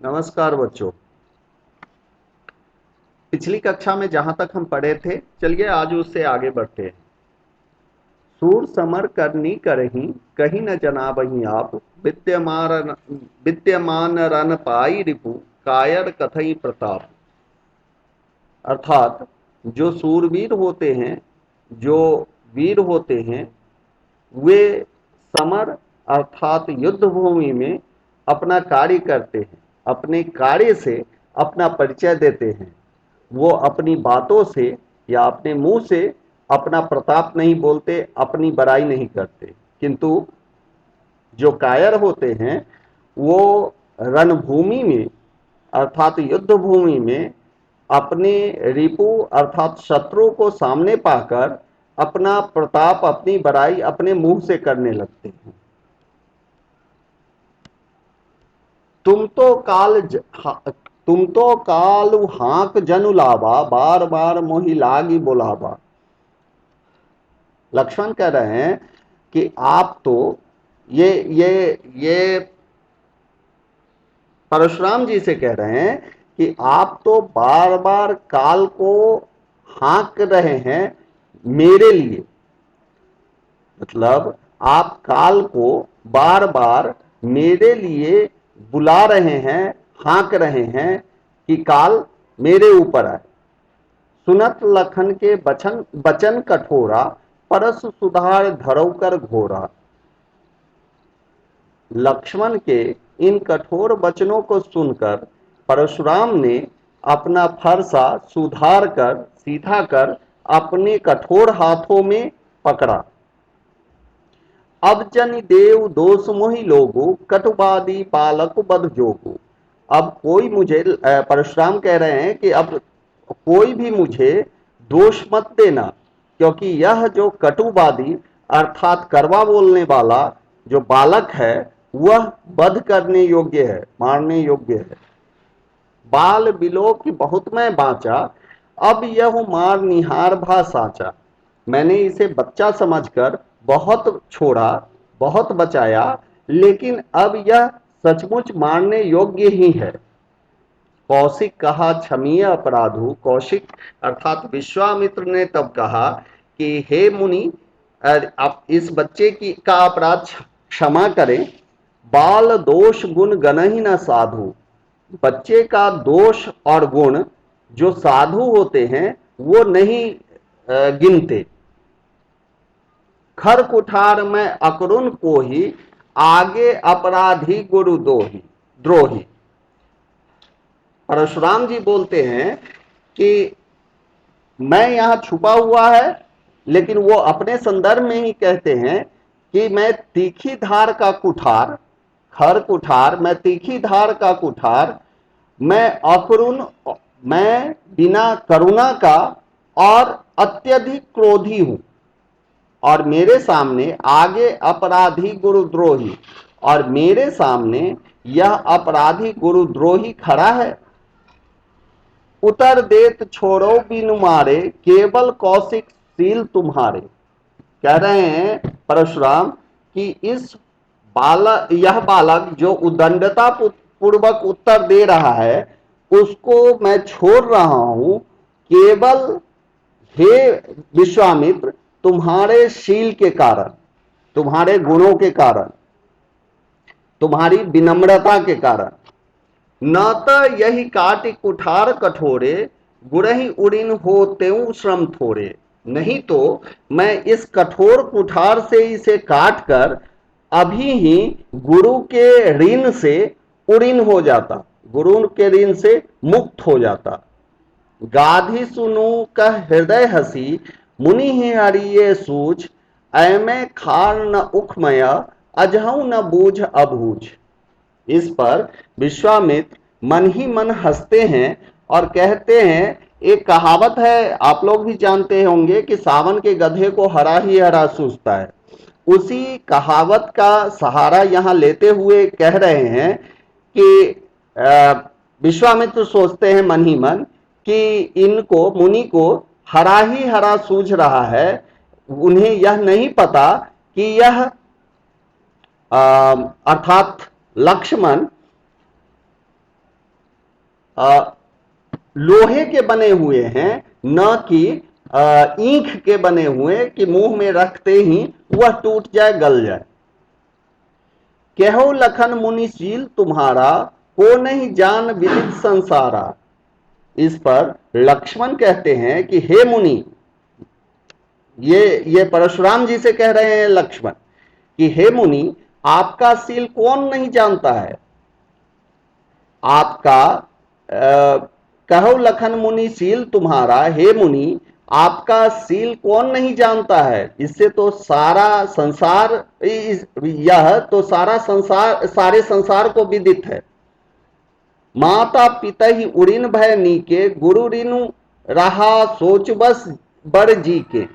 नमस्कार बच्चों। पिछली कक्षा में जहां तक हम पढ़े थे, चलिए आज उससे आगे बढ़ते हैं। सूर समर करनी करही, कहीं न जनाबही आप, विद्यमान विद्यमान रन पाई रिपु, कायर कथई प्रताप। अर्थात जो सूरवीर होते हैं, जो वीर होते हैं, वे समर अर्थात युद्ध भूमि में अपना कार्य करते हैं, अपने कार्य से अपना परिचय देते हैं। वो अपनी बातों से या अपने मुंह से अपना प्रताप नहीं बोलते, अपनी बड़ाई नहीं करते, किंतु जो कायर होते हैं वो रणभूमि में अर्थात युद्ध भूमि में अपने रिपु अर्थात शत्रु को सामने पाकर अपना प्रताप, अपनी बड़ाई अपने मुंह से करने लगते हैं। तुम तो काल तुम तो काल हाक जनु लावा, बार बार मोहि लागी बुलावा। लक्ष्मण कह रहे हैं कि आप तो ये परशुराम जी से कह रहे हैं कि आप तो बार बार काल को हाँक रहे हैं मेरे लिए। मतलब आप काल को बार बार मेरे लिए बुला रहे हैं, हाँक रहे हैं कि काल मेरे ऊपर आए। सुनत लखन के बचन बचन कठोरा, परस सुधार धरव कर घोरा। लक्ष्मण के इन कठोर वचनों को सुनकर परशुराम ने अपना फरसा सुधार कर, सीधा कर अपने कठोर हाथों में पकड़ा। अब जन देव दोष मोहि लोगो, कटुबादी बालक बध जोगो। अब कोई मुझे परशुराम कह रहे हैं कि अब कोई भी मुझे दोष मत देना, क्योंकि यह जो कटुवादी अर्थात कड़वा बोलने वाला जो बालक है वह वध करने योग्य है, मारने योग्य है। बाल बिलो की बहुत मैं बांचा, अब यह मार निहार भा साचा। मैंने इसे बच्चा समझकर बहुत छोड़ा, बहुत बचाया, लेकिन अब यह सचमुच मारने योग्य ही है। कौशिक कहा क्षमीय अपराधु। कौशिक अर्थात विश्वामित्र ने तब कहा कि हे मुनि, आप इस बच्चे की का अपराध क्षमा करें। बाल दोष गुण गण ही न साधु। बच्चे का दोष और गुण जो साधु होते हैं वो नहीं गिनते। खर कुठार में अकरुण को ही, आगे अपराधी गुरु द्रोही। परशुराम जी बोलते हैं कि मैं यहां छुपा हुआ है, लेकिन वो अपने संदर्भ में ही कहते हैं कि मैं तीखी धार का कुठार, खर कुठार, मैं तीखी धार का कुठार, मैं अकरुण, मैं बिना करुणा का और अत्यधिक क्रोधी हूं। और मेरे सामने आगे अपराधी गुरुद्रोही, और मेरे सामने यह अपराधी गुरुद्रोही खड़ा है। उतर देत छोड़ो बिनु मारे, केवल कौशिक सील तुम्हारे। कह रहे हैं परशुराम कि यह बालक जो उदंडता पूर्वक उत्तर दे रहा है उसको मैं छोड़ रहा हूं, केवल हे विश्वामित्र तुम्हारे शील के कारण, तुम्हारे गुणों के कारण, तुम्हारी विनम्रता के कारण। न तो यही काटि कुठार कठोरे, गुरहि उड़िन हो त्यों श्रम थोड़े। नहीं तो मैं इस कठोर कुठार से इसे काट कर अभी ही गुरु के ऋण से उड़िन हो जाता, गुरु के ऋण से मुक्त हो जाता। गाधी सुनु कह हृदय हसी, मुनि ही हरिये सूझ। ऐमे खार न उखमय, अजहू न बूझ अबूझ। इस पर विश्वामित्र मन ही मन हंसते हैं और कहते हैं, एक कहावत है आप लोग भी जानते होंगे कि सावन के गधे को हरा ही हरा सूझता है। उसी कहावत का सहारा यहां लेते हुए कह रहे हैं कि विश्वामित्र सोचते हैं मन ही मन कि इनको, मुनि को हरा ही हरा सूझ रहा है। उन्हें यह नहीं पता कि यह अर्थात लक्ष्मण लोहे के बने हुए हैं, न कि ईंख के बने हुए कि मुंह में रखते ही वह टूट जाए, गल जाए। कहो लखन मुनिशील तुम्हारा, को नहीं जान विदित संसारा। इस पर लक्ष्मण कहते हैं कि हे मुनि, ये परशुराम जी से कह रहे हैं लक्ष्मण कि हे मुनि, आपका सील कौन नहीं जानता है। आपका कहो लखन मुनि सील तुम्हारा, हे मुनि आपका सील कौन नहीं जानता है। इससे तो सारा संसार, यह तो सारा संसार, सारे संसार को विदित है। माता पिता ही उड़िन भय नीके, गुरु ऋनु रहा सोच बस बड़ जी के।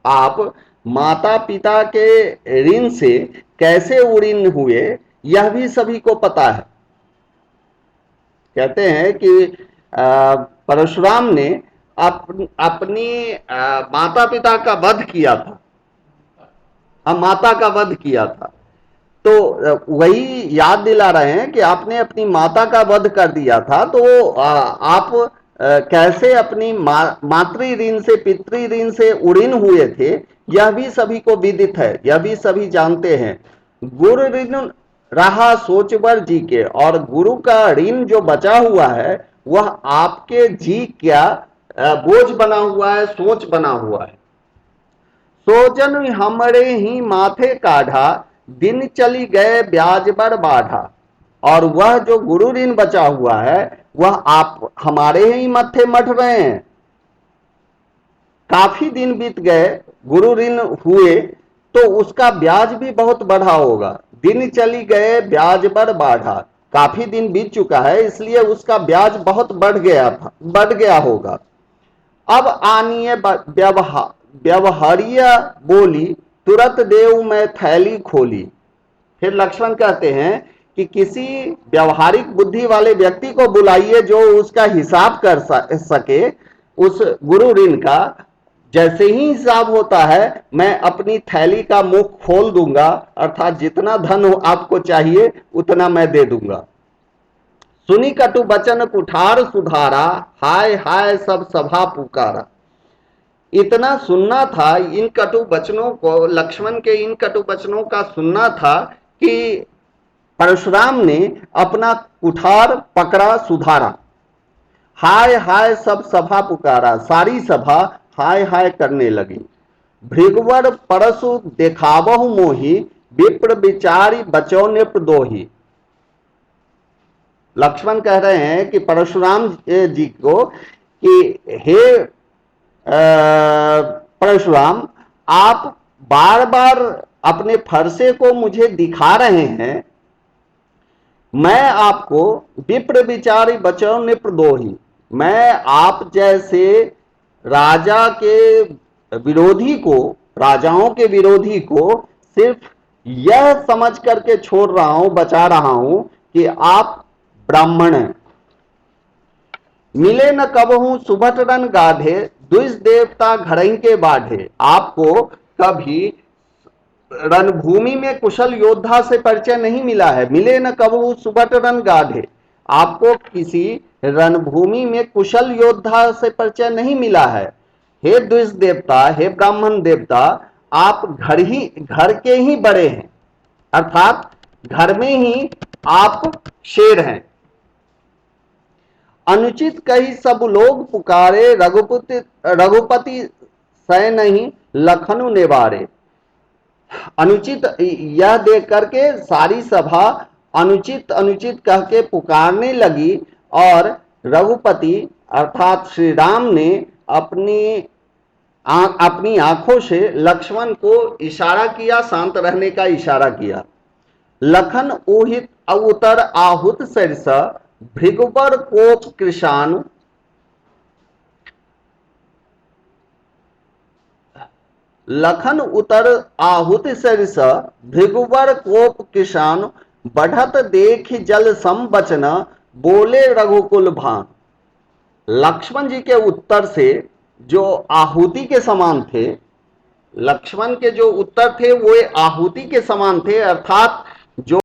आप माता पिता के ऋण से कैसे उड़िन हुए, यह भी सभी को पता है। कहते हैं कि परशुराम ने अपनी माता पिता का वध किया था, माता का वध किया था। तो वही याद दिला रहे हैं कि आपने अपनी माता का वध कर दिया था, तो आप कैसे अपनी मातृ ऋण से पितृ ऋण से उड़िन हुए थे, यह भी सभी को विदित है, यह भी सभी जानते हैं। गुरु ऋण रहा सोचवर जी के, और गुरु का ऋण जो बचा हुआ है वह आपके जी क्या बोझ बना हुआ है, सोच बना हुआ है। सोजन हमरे ही माथे काढ़ा, दिन चली गए ब्याज बर बाढ़ा। और वह जो गुरु ऋण बचा हुआ है वह आप हमारे ही मत्थे मठ रहे हैं। काफी दिन बीत गए, गुरु ऋण हुए, तो उसका ब्याज भी बहुत बढ़ा होगा। दिन चली गए ब्याज बर बाढ़ा, काफी दिन बीत चुका है, इसलिए उसका ब्याज बहुत बढ़ गया होगा। अब आनिए व्यवहारिय बोली, तुरंत देव मैं थैली खोली। फिर लक्ष्मण कहते हैं कि किसी व्यवहारिक बुद्धि वाले व्यक्ति को बुलाइए जो उसका हिसाब कर सके, उस गुरु ऋण का। जैसे ही हिसाब होता है मैं अपनी थैली का मुख खोल दूंगा, अर्थात जितना धन आपको चाहिए उतना मैं दे दूंगा। सुनी कटु बचन कुठार सुधारा, हाय हाय सब सभा पुकारा। इतना सुनना था इन कटु वचनों को, लक्ष्मण के इन कटु वचनों का सुनना था कि परशुराम ने अपना कुठार पकड़ा, सुधारा। हाय हाय सब सभा पुकारा, सारी सभा हाय हाय करने लगी। भृगवर परशु देखावहु मोही, विप्र विचारी बचो निपदोही। लक्ष्मण कह रहे हैं कि परशुराम जी को कि हे परशुराम, आप बार बार अपने फरसे को मुझे दिखा रहे हैं, मैं आपको विप्र विचारी बचो निपदोही, मैं आप जैसे राजा के विरोधी को, राजाओं के विरोधी को सिर्फ यह समझ करके छोड़ रहा हूं, बचा रहा हूं कि आप ब्राह्मण हैं। मिले न कबहू सुभट रन गाढ़े, द्विज देवता घरही के बाढ़े। आपको कभी रणभूमि में कुशल योद्धा से परिचय नहीं मिला है। मिले न कबहू सुभट रन गाढ़े, आपको किसी रणभूमि में कुशल योद्धा से परिचय नहीं मिला है। हे द्विज देवता, हे ब्राह्मण देवता, आप घर के ही बड़े हैं, अर्थात घर में ही आप शेर हैं। अनुचित कही सब लोग पुकारे, रघुपति सै नहीं लखनु निवारे। अनुचित यह देख करके सारी सभा अनुचित अनुचित कह के पुकारने लगी, और रघुपति अर्थात श्री राम ने अपनी आंखों से लक्ष्मण को इशारा किया, शांत रहने का इशारा किया। लखन उहित उतर आहुत सरस, भृगुवर कोप कृषाण। लखन उतर आहुत सरस, भृगुवर कोप किसान। बढ़त देख जल सम बचन, बोले रघुकुल भान। लक्ष्मण जी के उत्तर से जो आहुति के समान थे, लक्ष्मण के जो उत्तर थे वो आहुति के समान थे, अर्थात जो